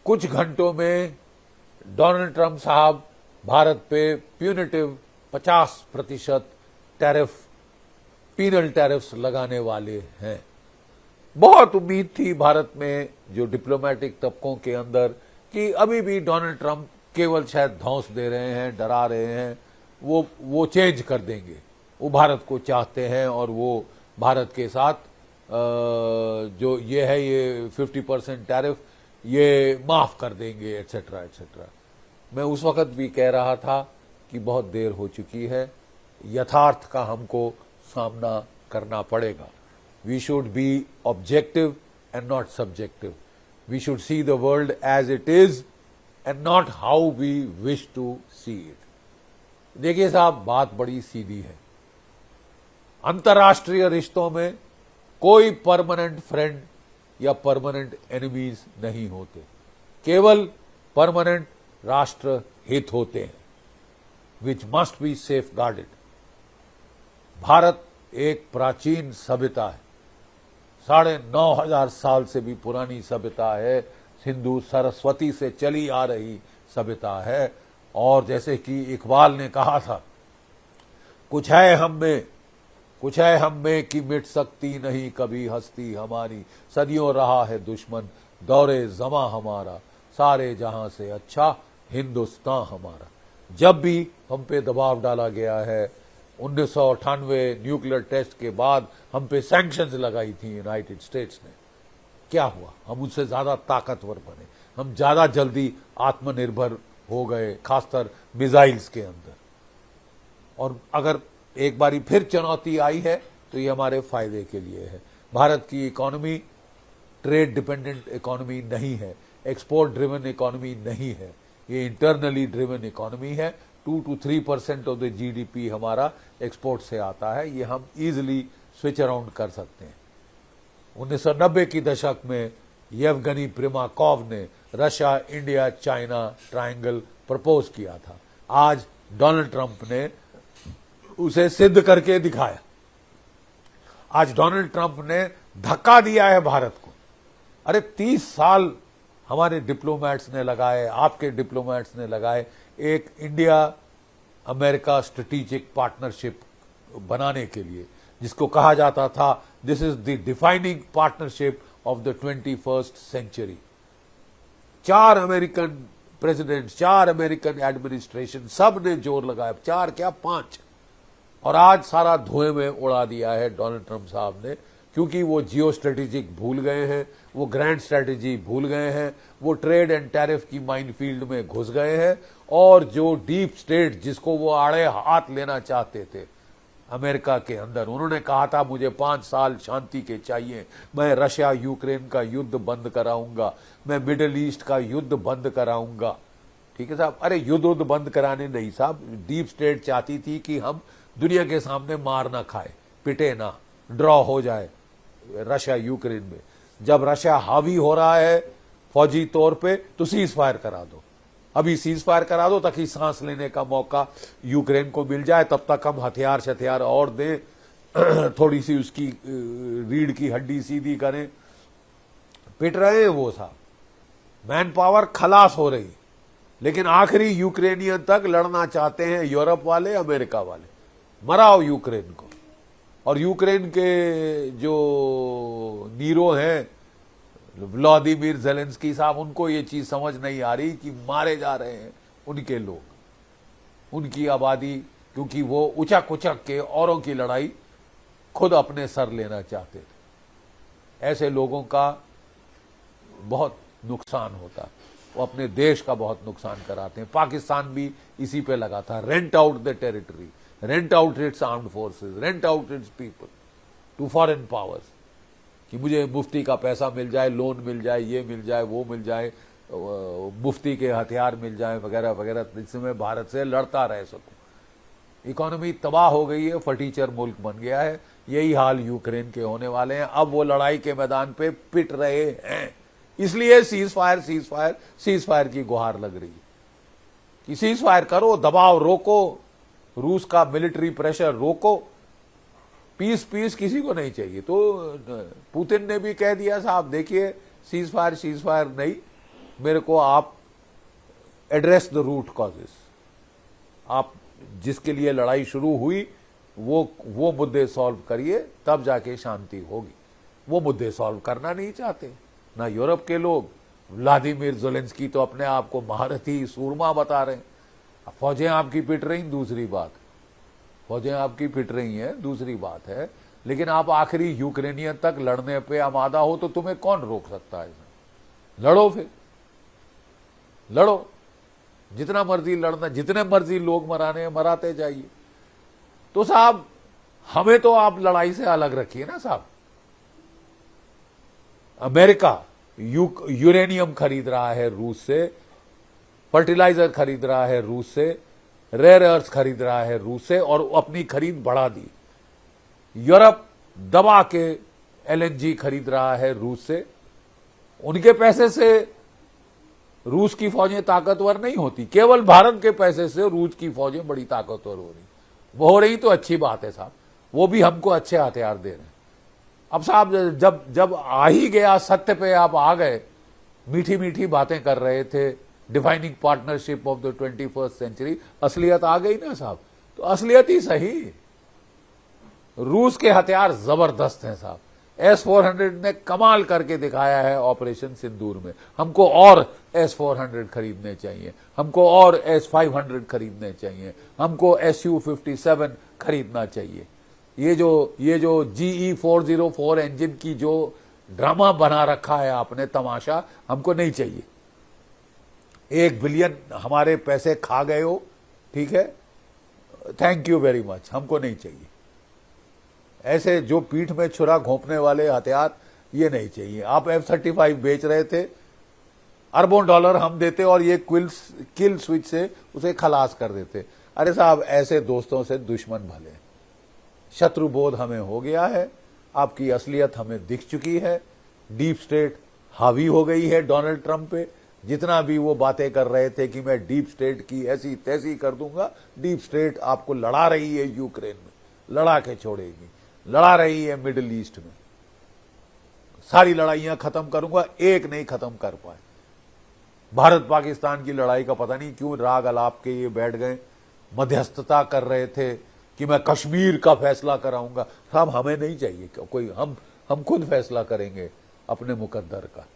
कुछ घंटों में डोनाल्ड ट्रंप साहब भारत पे प्यूनिटिव 50% टैरिफ, पीनल टैरिफ्स लगाने वाले हैं। बहुत उम्मीद थी भारत में जो डिप्लोमेटिक तबकों के अंदर कि अभी भी डोनाल्ड ट्रंप केवल शायद धौंस दे रहे हैं, डरा रहे हैं, वो चेंज कर देंगे, वो भारत को चाहते हैं और वो भारत के साथ जो ये है ये 50% टैरिफ ये माफ कर देंगे, एटसेट्रा एटसेट्रा। मैं उस वक्त भी कह रहा था कि बहुत देर हो चुकी है, यथार्थ का हमको सामना करना पड़ेगा। We should be objective and not subjective. We should see the world as it is and not how we wish to see it. देखिए साहब, बात बड़ी सीधी है। अंतर्राष्ट्रीय रिश्तों में कोई परमानेंट फ्रेंड या परमानेंट एनिमीज नहीं होते, केवल परमानेंट राष्ट्र हित होते हैं, which must be safe guarded. Bharat एक प्राचीन सभ्यता है, 9,500 साल से भी पुरानी सभ्यता है, सिंधु सरस्वती से चली आ रही सभ्यता है। और जैसे कि इकबाल ने कहा था, कुछ है हम में कि मिट सकती नहीं कभी हस्ती हमारी, सदियों रहा है दुश्मन दौरे जमा हमारा, सारे जहां से अच्छा हिंदुस्तान हमारा। जब भी हम पे दबाव डाला गया है, 1998 न्यूक्लियर टेस्ट के बाद हम पे सैंक्शंस लगाई थी यूनाइटेड स्टेट्स ने, क्या हुआ? हम उनसे ज्यादा ताकतवर बने, हम ज्यादा जल्दी आत्मनिर्भर हो गए, खासकर मिसाइल्स के अंदर। और अगर एक बारी फिर चुनौती आई है तो ये हमारे फायदे के लिए है। भारत की इकोनॉमी ट्रेड डिपेंडेंट इकोनॉमी नहीं है, एक्सपोर्ट ड्रिवन इकोनॉमी नहीं है, ये इंटरनली ड्रिवन इकोनॉमी है। 2 to 3% ऑफ द जीडीपी हमारा एक्सपोर्ट से आता है, ये हम इजिली स्विच अराउंड कर सकते हैं। 1990 की दशक में येवगनी प्रिमाकॉव ने Russia India China triangle propose किया था। आज डोनाल्ड ट्रंप ने उसे सिद्ध करके दिखाया। आज डोनाल्ड ट्रंप ने धक्का दिया है भारत को। अरे 30 साल हमारे डिप्लोमेट्स ने लगाए, आपके डिप्लोमेट्स ने लगाए एक इंडिया अमेरिका स्ट्रेटेजिक पार्टनरशिप बनाने के लिए, जिसको कहा जाता था this is the defining partnership of the 21st century. 4 American president, 4 American administration, सब ने जोर लगाया, 4 क्या 5। और आज सारा धुएं में उड़ा दिया है डोनाल्ड ट्रंप साहब ने, क्योंकि वो जियो स्ट्रेटेजिक भूल गए हैं, वो ग्रैंड स्ट्रेटेजी भूल गए हैं, वो ट्रेड एंड टैरिफ की माइनफील्ड में घुस गए हैं। और जो डीप स्टेट जिसको वो आड़े हाथ लेना चाहते थे अमेरिका के अंदर, उन्होंने कहा था मुझे 5 साल शांति के चाहिए, मैं रशिया यूक्रेन का युद्ध बंद कराऊंगा, मैं मिडिल ईस्ट का युद्ध बंद कराऊंगा। ठीक है साहब, अरे युद्ध बंद कराने नहीं साहब, डीप स्टेट चाहती थी कि हम दुनिया के सामने मार ना खाए, पिटे ना, ड्रॉ हो जाए रशिया यूक्रेन में। जब रशिया हावी हो रहा है फौजी तौर पे तो सीज फायर करा दो, अभी सीज फायर करा दो ताकि सांस लेने का मौका यूक्रेन को मिल जाए, तब तक हम हथियार और दें, थोड़ी सी उसकी रीढ़ की हड्डी सीधी करें। पिट रहे हैं वो साहब, मैन पावर खलास हो रही, लेकिन आखिरी यूक्रेनियन तक लड़ना चाहते हैं यूरोप वाले, अमेरिका वाले। मराओ यूक्रेन को। और यूक्रेन के जो नीरो हैं व्लादिमीर ज़ेलेंस्की साहब, उनको ये चीज समझ नहीं आ रही कि मारे जा रहे हैं उनके लोग, उनकी आबादी, क्योंकि वो उचक उचक के औरों की लड़ाई खुद अपने सर लेना चाहते थे। ऐसे लोगों का बहुत नुकसान होता, वो अपने देश का बहुत नुकसान कराते हैं। पाकिस्तान भी इसी पे लगा था, rent out the territory, rent out its armed forces, rent out its people to foreign powers, कि मुझे मुफ्ती का पैसा मिल जाए, लोन मिल जाए, ये मिल जाए, वो मिल जाए, मुफ्ती के हथियार मिल जाए वगैरह वगैरह, जिसमें भारत से लड़ता रह सकूं। इकोनॉमी तबाह हो गई है, फटीचर मुल्क बन गया है। यही हाल यूक्रेन के होने वाले हैं। अब वो लड़ाई के मैदान पे पिट रहे हैं, इसलिए सीज फायर की गुहार लग रही है कि सीज फायर करो, दबाव रोको, रूस का मिलिट्री प्रेशर रोको। पीस किसी को नहीं चाहिए। तो पुतिन ने भी कह दिया साहब देखिए सीज फायर नहीं, मेरे को आप एड्रेस द रूट कॉजेस, आप जिसके लिए लड़ाई शुरू हुई वो मुद्दे सॉल्व करिए, तब जाके शांति होगी। वो मुद्दे सॉल्व करना नहीं चाहते ना यूरोप के लोग। व्लादिमीर ज़ेलेंस्की तो अपने आप को महारथी सूरमा बता रहे हैं। फौजें आपकी पिट रही, दूसरी बात, फौजें आपकी पिट रही हैं, दूसरी बात है, लेकिन आप आखिरी यूक्रेनियन तक लड़ने पे आमादा हो तो तुम्हें कौन रोक सकता है? लड़ो, फिर लड़ो, जितना मर्जी लड़ना, जितने मर्जी लोग मराने मराते जाइए। तो साहब हमें तो आप लड़ाई से अलग रखिए ना साहब। अमेरिका यूरेनियम खरीद रहा है रूस से, फर्टिलाइजर खरीद रहा है रूस से, रेयर अर्थ खरीद रहा है रूस से और अपनी खरीद बढ़ा दी। यूरोप दबा के एलएनजी खरीद रहा है रूस से। उनके पैसे से रूस की फौजें ताकतवर नहीं होती, केवल भारत के पैसे से रूस की फौजें बड़ी ताकतवर हो रही। वो हो रही तो अच्छी बात है साहब, वो भी हमको अच्छे हथियार दे रहे हैं। अब साहब जब आ ही गया, सत्य पे आप आ गए, मीठी मीठी बातें कर रहे थे, defining partnership of the 21st century, असलियत आ गई ना साहब। तो असलियत ही सही, रूस के हथियार जबरदस्त हैं साहब। S-400 ने कमाल करके दिखाया है ऑपरेशन सिंदूर में। हमको और S-400 खरीदने चाहिए, हमको और S-500 खरीदने चाहिए, हमको Su-57 खरीदना चाहिए। ये जो GE-404 इंजन की जो ड्रामा बना रखा है आपने तमाशा, हमको नहीं चाहिए। 1 बिलियन हमारे पैसे खा गए हो, ठीक है, थैंक यू वेरी मच, हमको नहीं चाहिए। ऐसे जो पीठ में छुरा घोंपने वाले हथियार, ये नहीं चाहिए। आप F-35 बेच रहे थे, अरबों डॉलर हम देते और ये किल स्विच से उसे खलास कर देते। अरे साहब, ऐसे दोस्तों से दुश्मन भले। शत्रुबोध हमें हो गया है, आपकी असलियत हमें दिख चुकी है। डीप स्टेट हावी हो गई है डोनाल्ड ट्रंप पे। जितना भी वो बातें कर रहे थे कि मैं डीप स्टेट की ऐसी तैसी कर दूंगा, डीप स्टेट आपको लड़ा रही है यूक्रेन में, लड़ा के छोड़ेगी, लड़ा रही है मिडिल ईस्ट में। सारी लड़ाइयां खत्म करूंगा, एक नहीं खत्म कर पाए। भारत पाकिस्तान की लड़ाई का पता नहीं क्यों राग अलाप के ये बैठ गए, मध्यस्थता कर रहे थे कि मैं कश्मीर का फैसला कराऊंगा। साहब हमें नहीं चाहिए कोई, हम खुद फैसला करेंगे अपने मुकद्दर का।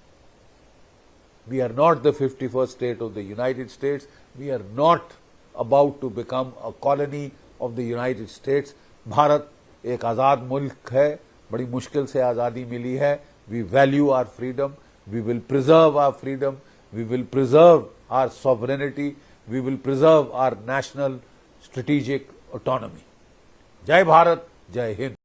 We are not the 51st state of the United States. We are not about to become a colony of the United States. Bharat एक आज़ाद मुल्क है, बड़ी मुश्किल से आज़ादी मिली है। We value our freedom. We will preserve our freedom. We will preserve our sovereignty. We will preserve our national strategic autonomy. जय भारत, जय हिंद।